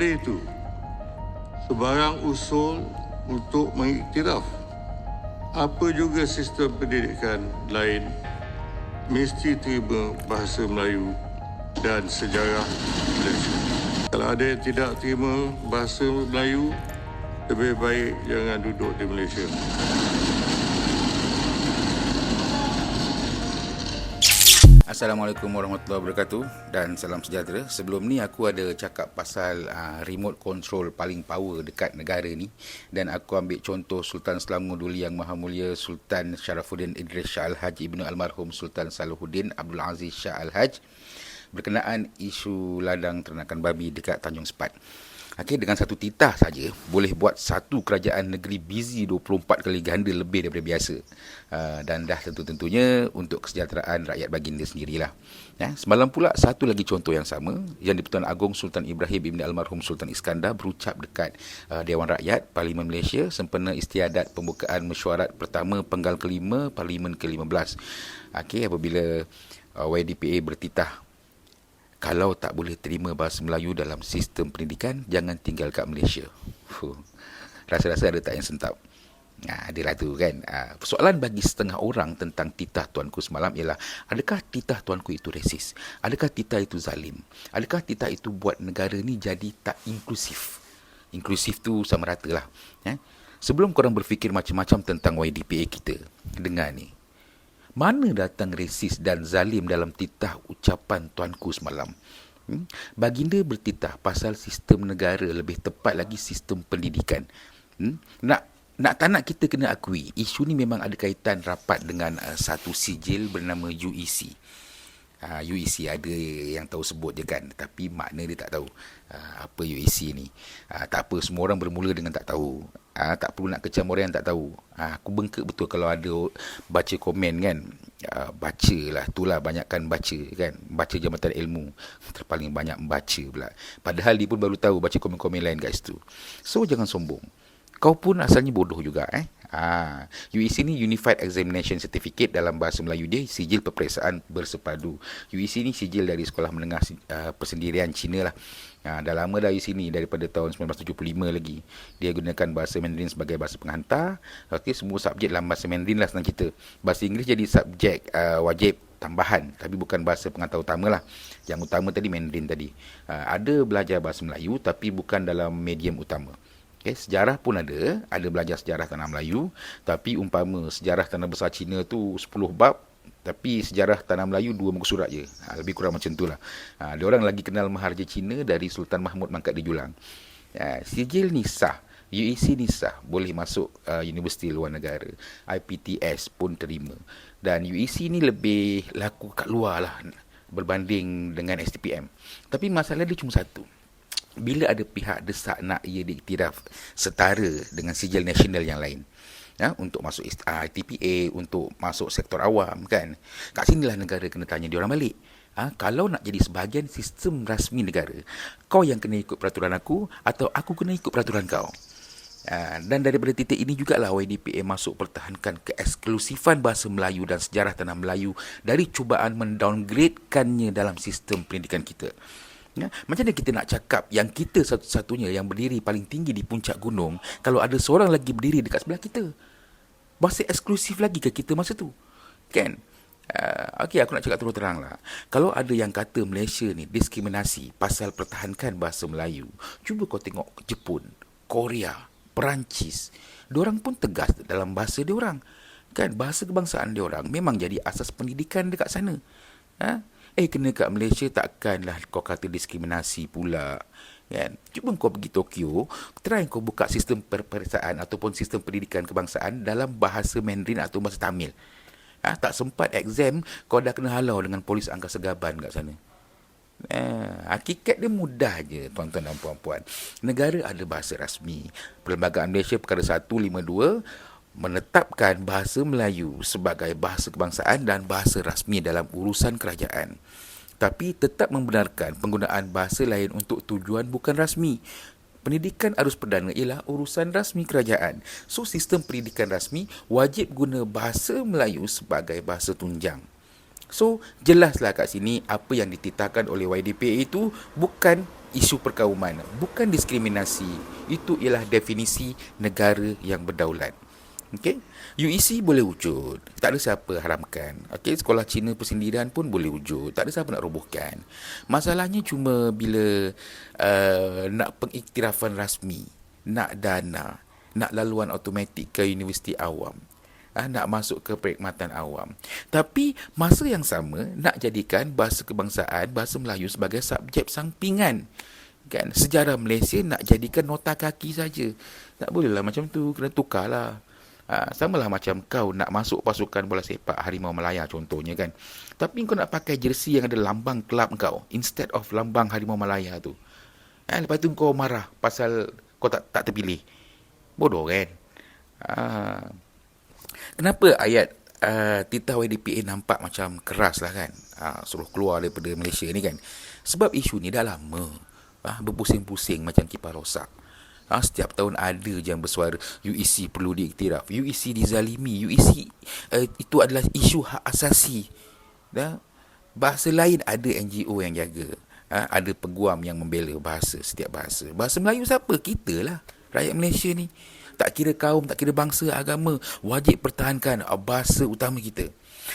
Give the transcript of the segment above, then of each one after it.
oleh itu, sebarang usul untuk mengiktiraf apa juga sistem pendidikan lain mesti terima bahasa Melayu dan sejarah Malaysia. Kalau ada yang tidak terima bahasa Melayu, lebih baik jangan duduk di Malaysia. Assalamualaikum warahmatullahi wabarakatuh dan salam sejahtera. Sebelum ni aku ada cakap pasal remote control paling power dekat negara ni, dan aku ambil contoh Sultan Selangor Duli Yang Maha Mulia Sultan Sharafuddin Idris Shah Al-Haj Ibnu Almarhum Sultan Salahuddin Abdul Aziz Shah Al-Haj berkenaan isu ladang ternakan babi dekat Tanjung Sepat. Okey, dengan satu titah saja boleh buat satu kerajaan negeri busy 24 kali ganda lebih daripada biasa. Dan dah tentunya untuk kesejahteraan rakyat baginda sendirilah. Semalam pula satu lagi contoh yang sama, yang di-Pertuan Agong Sultan Ibrahim Ibn Almarhum Sultan Iskandar berucap dekat Dewan Rakyat Parlimen Malaysia sempena istiadat pembukaan mesyuarat pertama penggal kelima Parlimen ke-15. Okey, apabila YDPA bertitah, kalau tak boleh terima bahasa Melayu dalam sistem pendidikan, jangan tinggal kat Malaysia. Rasa-rasa ada tak yang sentap? Adalah tu kan. Persoalan bagi setengah orang tentang titah tuanku semalam ialah, adakah titah tuanku itu resis? Adakah titah itu zalim? Adakah titah itu buat negara ni jadi tak inklusif? Inklusif tu sama rata lah. Sebelum korang berfikir macam-macam tentang YDPA kita, dengar ni. Mana datang resis dan zalim dalam titah ucapan tuanku semalam? Baginda bertitah pasal sistem negara, lebih tepat lagi sistem pendidikan. Nak tak nak kita kena akui, isu ni memang ada kaitan rapat dengan satu sijil bernama UEC. UEC ada yang tahu sebut je kan, tapi makna dia tak tahu apa UEC ni. Tak apa, semua orang bermula dengan tak tahu. Tak perlu nak kecam orang yang tak tahu. Aku bengkak betul kalau ada baca komen kan. Bacalah, itulah banyakkan baca kan. Baca Jambatan Ilmu, terpaling banyak membaca pula. Padahal dia pun baru tahu baca komen-komen lain kat situ. So jangan sombong. Kau pun asalnya bodoh juga UEC ni Unified Examination Certificate, dalam bahasa Melayu dia sijil peperiksaan bersepadu. UEC ni sijil dari Sekolah Menengah Persendirian Cina lah. Dah lama dah UEC ni, daripada tahun 1975 lagi. Dia gunakan bahasa Mandarin sebagai bahasa penghantar. Okey, semua subjek dalam bahasa Mandarin lah, senang cerita. Bahasa Inggeris jadi subjek wajib tambahan, tapi bukan bahasa pengantar utama lah. Yang utama tadi Mandarin tadi. Ada belajar bahasa Melayu tapi bukan dalam medium utama. Okay, sejarah pun ada belajar sejarah tanah Melayu, tapi umpama sejarah tanah besar Cina tu 10 bab, tapi sejarah tanah Melayu 2 muka surat je. Lebih kurang macam tu lah. Dia orang lagi kenal Maharaja Cina dari Sultan Mahmud Mangkat di Julang. Sijil ni sah, UEC ni sah, boleh masuk universiti luar negara. IPTS pun terima. Dan UEC ni lebih laku kat luar lah berbanding dengan STPM. Tapi masalah dia cuma satu. Bila ada pihak desak nak ia diiktiraf setara dengan sijil nasional yang lain, untuk masuk ITPA, untuk masuk sektor awam kan, kat sinilah negara kena tanya diorang balik. Kalau nak jadi sebahagian sistem rasmi negara, kau yang kena ikut peraturan aku atau aku kena ikut peraturan kau? Dan daripada titik ini jugalah YDPA masuk pertahankan keeksklusifan bahasa Melayu dan sejarah tanah Melayu dari cubaan mendowngradekannya dalam sistem pendidikan kita. Macam mana kita nak cakap yang kita satu-satunya yang berdiri paling tinggi di puncak gunung, kalau ada seorang lagi berdiri dekat sebelah kita? Bahasa eksklusif lagi ke kita masa tu? Kan? Okey, aku nak cakap terus terang lah. Kalau ada yang kata Malaysia ni diskriminasi pasal pertahankan bahasa Melayu, cuba kau tengok Jepun, Korea, Perancis. Diorang pun tegas dalam bahasa diorang. Kan? Bahasa kebangsaan diorang memang jadi asas pendidikan dekat sana. Kena kat Malaysia takkanlah kau kata diskriminasi pula kan. Cuba kau pergi Tokyo, try kau buka sistem peperiksaan ataupun sistem pendidikan kebangsaan dalam bahasa Mandarin atau bahasa Tamil. Tak sempat exam, kau dah kena halau dengan polis angkasa gaban kat sana. Hakikat dia mudah je tuan-tuan dan puan-puan. Negara ada bahasa rasmi. Perlembagaan Malaysia Perkara 152 menetapkan bahasa Melayu sebagai bahasa kebangsaan dan bahasa rasmi dalam urusan kerajaan. Tapi tetap membenarkan penggunaan bahasa lain untuk tujuan bukan rasmi. Pendidikan arus perdana ialah urusan rasmi kerajaan. So, sistem pendidikan rasmi wajib guna bahasa Melayu sebagai bahasa tunjang. So, jelaslah kat sini apa yang dititahkan oleh YDPA itu bukan isu perkauman, bukan diskriminasi. Itu ialah definisi negara yang berdaulat. Okey, UEC boleh wujud, tak ada siapa haramkan. Okey, sekolah Cina persendirian pun boleh wujud, tak ada siapa nak robohkan. Masalahnya cuma bila nak pengiktirafan rasmi, nak dana, nak laluan automatik ke universiti awam, nak masuk ke perkhidmatan awam. Tapi masa yang sama nak jadikan bahasa kebangsaan, bahasa Melayu sebagai subjek sampingan. Kan, sejarah Malaysia nak jadikan nota kaki saja. Tak bolehlah macam tu, kena tukarlah. Samalah macam kau nak masuk pasukan bola sepak Harimau Malaya contohnya kan. Tapi kau nak pakai jersey yang ada lambang kelab kau instead of lambang Harimau Malaya tu. Lepas tu kau marah pasal kau tak terpilih. Bodoh kan? Kenapa ayat titah YDPA nampak macam keras lah kan? Suruh keluar daripada Malaysia ni kan? Sebab isu ni dah lama. Berpusing-pusing macam kipas rosak. Setiap tahun ada je yang bersuara UEC perlu diiktiraf, UEC dizalimi, UEC itu adalah isu hak asasi. Bahasa lain ada NGO yang jaga, ada peguam yang membela bahasa, setiap bahasa. Bahasa Melayu siapa? Kita lah, rakyat Malaysia ni. Tak kira kaum, tak kira bangsa, agama, wajib pertahankan bahasa utama kita.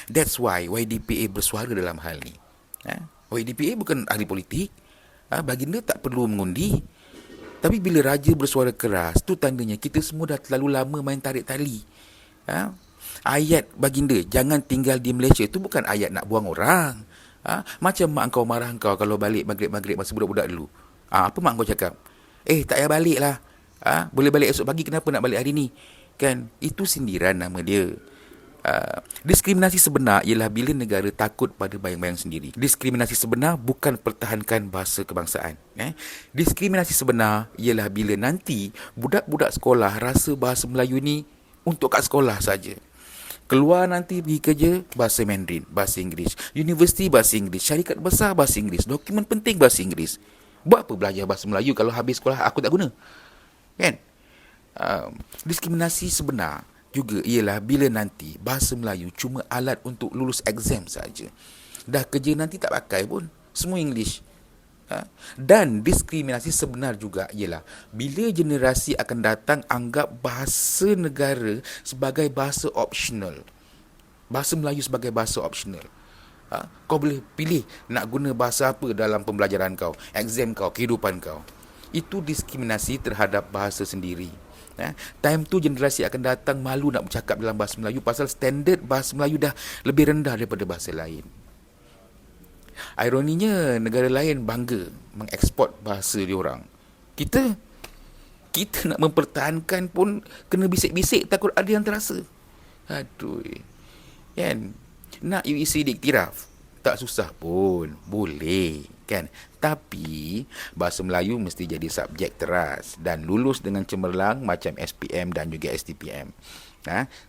That's why YDPA bersuara dalam hal ni. YDPA bukan ahli politik. Baginda tak perlu mengundi. Tapi bila raja bersuara keras, tu tandanya kita semua dah terlalu lama main tarik tali. Ayat baginda, jangan tinggal di Malaysia, tu bukan ayat nak buang orang. Macam mak kau marah kau kalau balik maghrib-maghrib masa budak-budak dulu. Apa mak kau cakap? Tak payah balik lah. Boleh balik esok pagi, kenapa nak balik hari ni? Kan, itu sindiran nama dia. Diskriminasi sebenar ialah bila negara takut pada bayang-bayang sendiri. Diskriminasi sebenar bukan pertahankan bahasa kebangsaan. Diskriminasi sebenar ialah bila nanti budak-budak sekolah rasa bahasa Melayu ni untuk kat sekolah saja. Keluar nanti pergi kerja, bahasa Mandarin, bahasa Inggeris. Universiti bahasa Inggeris, syarikat besar bahasa Inggeris, dokumen penting bahasa Inggeris. Buat apa belajar bahasa Melayu kalau habis sekolah aku tak guna? Kan? Diskriminasi sebenar juga ialah bila nanti bahasa Melayu cuma alat untuk lulus exam saja. Dah kerja nanti tak pakai pun, semua English. Dan diskriminasi sebenar juga ialah bila generasi akan datang anggap bahasa negara sebagai bahasa optional. Bahasa Melayu sebagai bahasa optional. Kau boleh pilih nak guna bahasa apa dalam pembelajaran kau, exam kau, kehidupan kau. Itu diskriminasi terhadap bahasa sendiri. Time tu generasi akan datang malu nak bercakap dalam bahasa Melayu pasal standard bahasa Melayu dah lebih rendah daripada bahasa lain. Ironinya negara lain bangga mengeksport bahasa diorang. Kita nak mempertahankan pun kena bisik-bisik takut ada yang terasa. Aduh. Kan? Nak UEC diiktiraf tak susah pun, boleh kan. Tapi bahasa Melayu mesti jadi subjek teras dan lulus dengan cemerlang macam SPM dan juga STPM.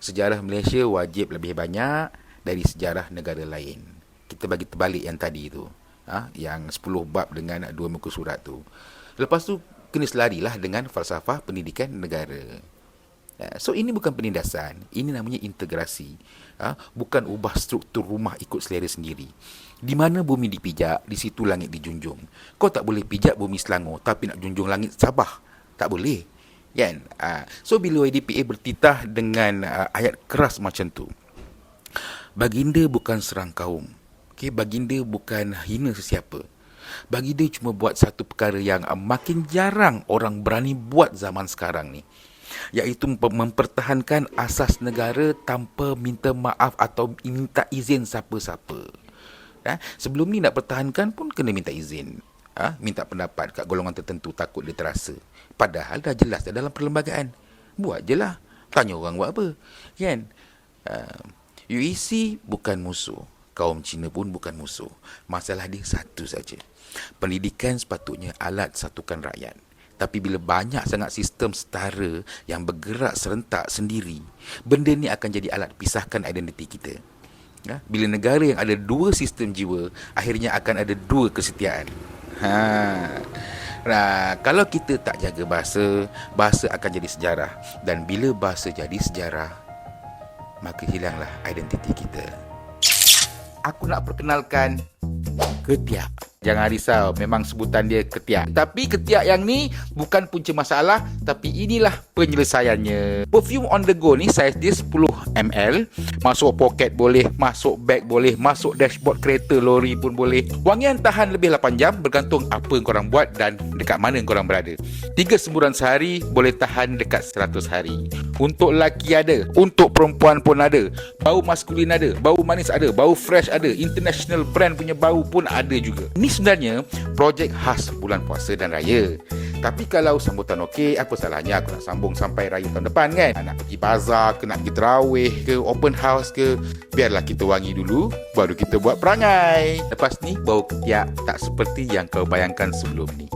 Sejarah Malaysia wajib lebih banyak dari sejarah negara lain. Kita bagi terbalik yang tadi tu, yang 10 bab dengan 2 muka surat tu. Lepas tu kena selarilah dengan falsafah pendidikan negara. So ini bukan penindasan, ini namanya integrasi. Bukan ubah struktur rumah ikut selera sendiri. Di mana bumi dipijak, di situ langit dijunjung. Kau tak boleh pijak bumi Selangor tapi nak junjung langit Sabah. Tak boleh. Kan? So bila YDPA bertitah dengan ayat keras macam tu, baginda bukan serang kaum. Okay? Baginda bukan hina sesiapa. Baginda cuma buat satu perkara yang makin jarang orang berani buat zaman sekarang ni, iaitu mempertahankan asas negara tanpa minta maaf atau minta izin siapa-siapa. Sebelum ni nak pertahankan pun kena minta izin, minta pendapat kat golongan tertentu, takut dia terasa. Padahal dah jelas dah dalam perlembagaan. Buat je lah, tanya orang buat apa. Kan? UEC bukan musuh, kaum Cina pun bukan musuh. Masalah dia satu saja. Pendidikan sepatutnya alat satukan rakyat. Tapi bila banyak sangat sistem setara yang bergerak serentak sendiri, benda ni akan jadi alat pisahkan identiti kita. Bila negara yang ada 2 sistem jiwa, akhirnya akan ada 2 kesetiaan. Kalau kita tak jaga bahasa, bahasa akan jadi sejarah. Dan bila bahasa jadi sejarah, maka hilanglah identiti kita. Aku nak perkenalkan Ketiak. Jangan risau, memang sebutan dia ketiak. Tapi ketiak yang ni bukan punca masalah, tapi inilah penyelesaiannya. Perfume on the go ni saiz dia 10 ml. Masuk poket boleh, masuk beg boleh, masuk dashboard kereta, lori pun boleh. Wangian tahan lebih 8 jam bergantung apa yang korang buat dan dekat mana korang berada. 3 semburan sehari boleh tahan dekat 100 hari. Untuk lelaki ada, untuk perempuan pun ada. Bau maskulin ada, bau manis ada, bau fresh ada, international brand punya bau pun ada juga. Ni sebenarnya projek khas bulan puasa dan raya. Tapi kalau sambutan okey, apa salahnya aku nak sambung sampai raya tahun depan kan? Nak pergi bazar ke, nak pergi terawih ke, open house ke, biarlah kita wangi dulu, baru kita buat perangai. Lepas ni, bau ketiak tak seperti yang kau bayangkan sebelum ni.